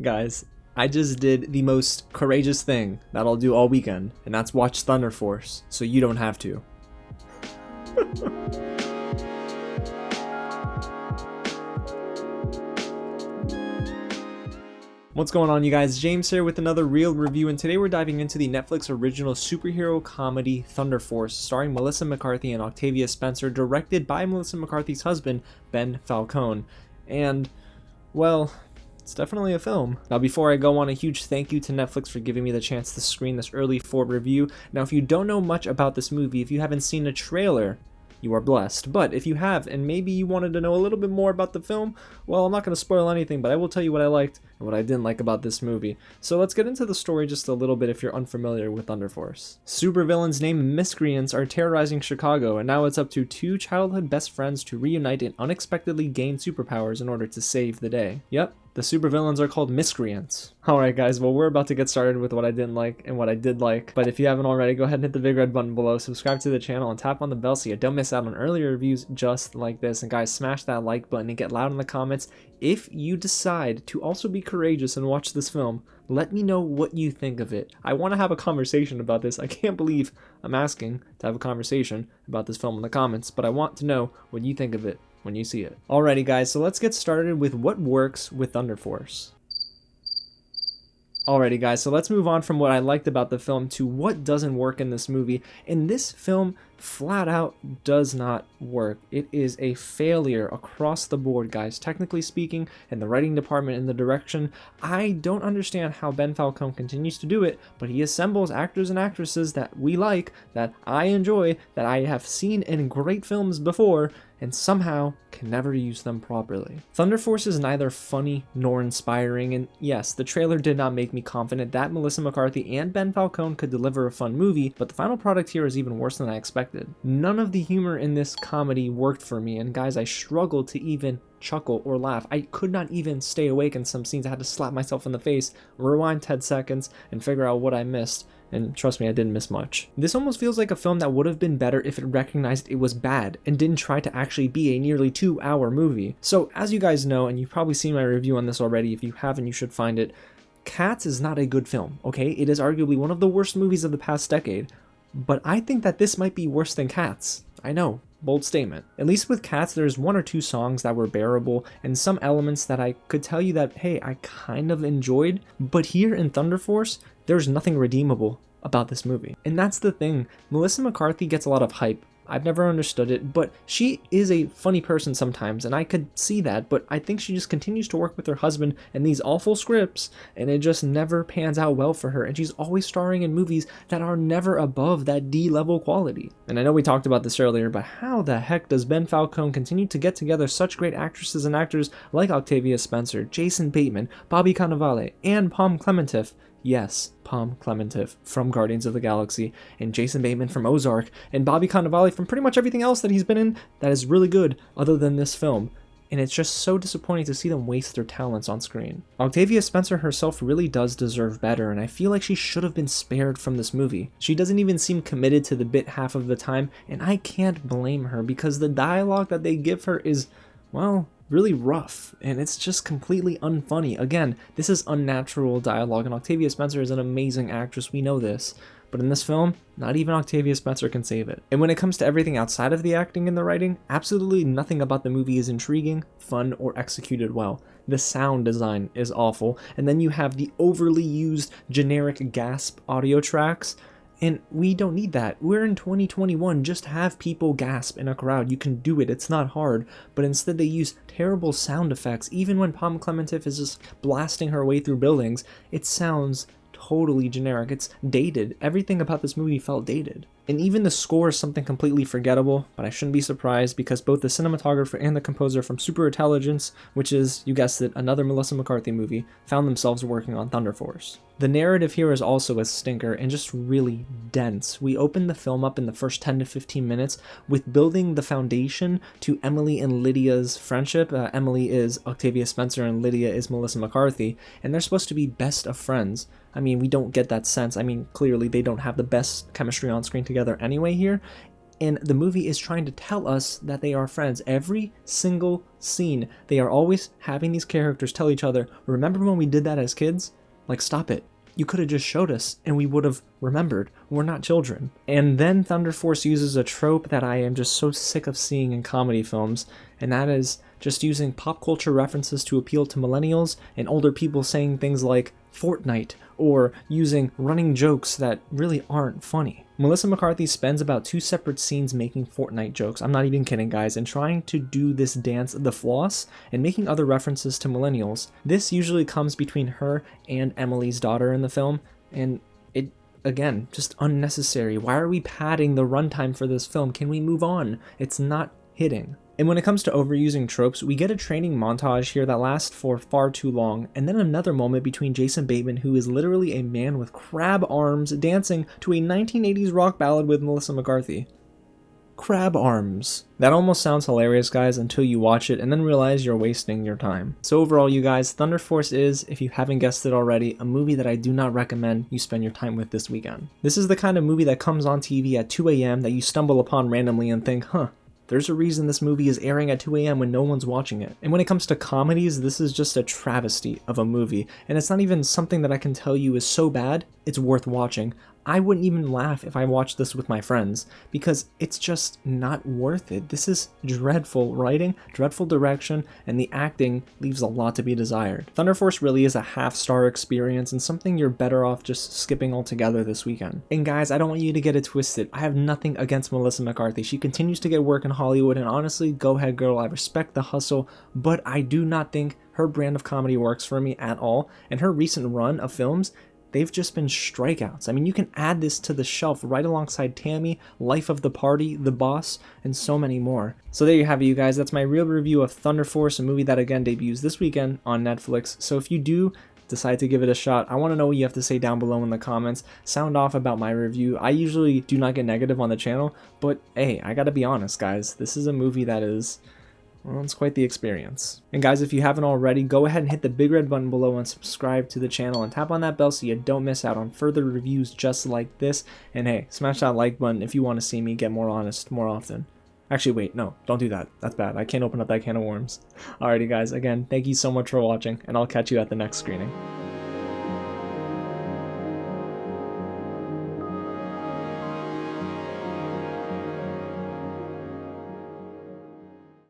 Guys, I just did the most courageous thing that I'll do all weekend, and that's watch Thunder Force, so you don't have to. What's going on, you guys? James here with another real review, and today we're diving into the Netflix original superhero comedy Thunder Force, starring Melissa McCarthy and Octavia Spencer, directed by Melissa McCarthy's husband, Ben Falcone. And, well, it's definitely a film. Now, before I go on, a huge thank you to Netflix for giving me the chance to screen this early for review. Now, if you don't know much about this movie, if you haven't seen a trailer, you are blessed. But if you have, and maybe you wanted to know a little bit more about the film, well, I'm not going to spoil anything, but I will tell you what I liked and what I didn't like about this movie. So let's get into the story just a little bit if you're unfamiliar with Thunder Force. Supervillains named Miscreants are terrorizing Chicago, and now it's up to two childhood best friends to reunite and unexpectedly gain superpowers in order to save the day. Yep. The supervillains are called Miscreants. Alright guys, well we're about to get started with what I didn't like and what I did like. But if you haven't already, go ahead and hit the big red button below, subscribe to the channel, and tap on the bell so you don't miss out on earlier reviews just like this. And guys, smash that like button and get loud in the comments. If you decide to also be courageous and watch this film, let me know what you think of it. I want to have a conversation about this. I can't believe I'm asking to have a conversation about this film in the comments, but I want to know what you think of it when you see it. Alrighty guys, so let's get started with what works with Thunder Force. Alrighty guys, so let's move on from what I liked about the film to what doesn't work in this movie. And this film flat out does not work. It is a failure across the board, guys. Technically speaking, in the writing department and the direction, I don't understand how Ben Falcone continues to do it, but he assembles actors and actresses that we like, that I enjoy, that I have seen in great films before, and somehow can never use them properly. Thunder Force is neither funny nor inspiring, and yes, the trailer did not make me confident that Melissa McCarthy and Ben Falcone could deliver a fun movie, but the final product here is even worse than I expected. None of the humor in this comedy worked for me, and guys, I struggled to even chuckle or laugh. I could not even stay awake in some scenes. I had to slap myself in the face, rewind 10 seconds, and figure out what I missed. And trust me, I didn't miss much. This almost feels like a film that would have been better if it recognized it was bad and didn't try to actually be a nearly 2-hour movie. So as you guys know, and you've probably seen my review on this already, if you haven't, you should find it. Cats is not a good film, okay? It is arguably one of the worst movies of the past decade, but I think that this might be worse than Cats. I know. Bold statement. At least with Cats, there's 1 or 2 songs that were bearable and some elements that I could tell you that, hey, I kind of enjoyed. But here in Thunder Force, there's nothing redeemable about this movie. And that's the thing. Melissa McCarthy gets a lot of hype. I've never understood it, but she is a funny person sometimes, and I could see that, but I think she just continues to work with her husband in these awful scripts, and it just never pans out well for her, and she's always starring in movies that are never above that D-level quality. And I know we talked about this earlier, but how the heck does Ben Falcone continue to get together such great actresses and actors like Octavia Spencer, Jason Bateman, Bobby Cannavale, and Pom Klementieff? Yes, Pom Klementieff from Guardians of the Galaxy, and Jason Bateman from Ozark, and Bobby Cannavale from pretty much everything else that he's been in that is really good other than this film. And it's just so disappointing to see them waste their talents on screen. Octavia Spencer herself really does deserve better, and I feel like she should have been spared from this movie. She doesn't even seem committed to the bit half of the time, and I can't blame her because the dialogue that they give her is, well, really rough, and it's just completely unfunny. Again, this is unnatural dialogue, and Octavia Spencer is an amazing actress, we know this. But in this film, not even Octavia Spencer can save it. And when it comes to everything outside of the acting and the writing, absolutely nothing about the movie is intriguing, fun, or executed well. The sound design is awful, and then you have the overly used generic gasp audio tracks. And we don't need that. We're in 2021, just have people gasp in a crowd. You can do it, it's not hard. But instead they use terrible sound effects. Even when Pom Klementieff is just blasting her way through buildings, it sounds totally generic. It's dated. Everything about this movie felt dated. And even the score is something completely forgettable, but I shouldn't be surprised because both the cinematographer and the composer from Superintelligence, which is, you guessed it, another Melissa McCarthy movie, found themselves working on Thunder Force. The narrative here is also a stinker and just really dense. We open the film up in the first 10 to 15 minutes with building the foundation to Emily and Lydia's friendship. Emily is Octavia Spencer and Lydia is Melissa McCarthy, and they're supposed to be best of friends. I mean, we don't get that sense. I mean, clearly they don't have the best chemistry on screen together anyway here. And the movie is trying to tell us that they are friends. Every single scene, they are always having these characters tell each other, remember when we did that as kids? Like, stop it. You could have just showed us and we would have remembered. We're not children. And then Thunder Force uses a trope that I am just so sick of seeing in comedy films, and that is just using pop culture references to appeal to millennials and older people saying things like Fortnite or using running jokes that really aren't funny. Melissa McCarthy spends about 2 separate scenes making Fortnite jokes, I'm not even kidding guys, and trying to do this dance, the floss, and making other references to millennials. This usually comes between her and Emily's daughter in the film, and it, again, just unnecessary. Why are we padding the runtime for this film? Can we move on? It's not hitting. And when it comes to overusing tropes, we get a training montage here that lasts for far too long, and then another moment between Jason Bateman, who is literally a man with crab arms, dancing to a 1980s rock ballad with Melissa McCarthy. Crab arms. That almost sounds hilarious, guys, until you watch it and then realize you're wasting your time. So overall, you guys, Thunder Force is, if you haven't guessed it already, a movie that I do not recommend you spend your time with this weekend. This is the kind of movie that comes on TV at 2 a.m. that you stumble upon randomly and think, huh, there's a reason this movie is airing at 2 a.m. when no one's watching it. And when it comes to comedies, this is just a travesty of a movie. And it's not even something that I can tell you is so bad, it's worth watching. I wouldn't even laugh if I watched this with my friends, because it's just not worth it. This is dreadful writing, dreadful direction, and the acting leaves a lot to be desired. Thunder Force really is a half-star experience and something you're better off just skipping altogether this weekend. And guys, I don't want you to get it twisted. I have nothing against Melissa McCarthy. She continues to get work in Hollywood, and honestly, go ahead girl, I respect the hustle, but I do not think her brand of comedy works for me at all, and her recent run of films, they've just been strikeouts. I mean, you can add this to the shelf right alongside Tammy, Life of the Party, The Boss, and so many more. So there you have it, you guys. That's my real review of Thunder Force, a movie that again debuts this weekend on Netflix. So if you do decide to give it a shot, I want to know what you have to say down below in the comments. Sound off about my review. I usually do not get negative on the channel, but hey, I gotta be honest, guys. This is a movie that is, well, it's quite the experience. And guys, if you haven't already, go ahead and hit the big red button below and subscribe to the channel and tap on that bell so you don't miss out on further reviews just like this. And hey, smash that like button if you want to see me get more honest more often. Actually, wait, no, don't do that. That's bad. I can't open up that can of worms. Alrighty guys, again, thank you so much for watching, and I'll catch you at the next screening.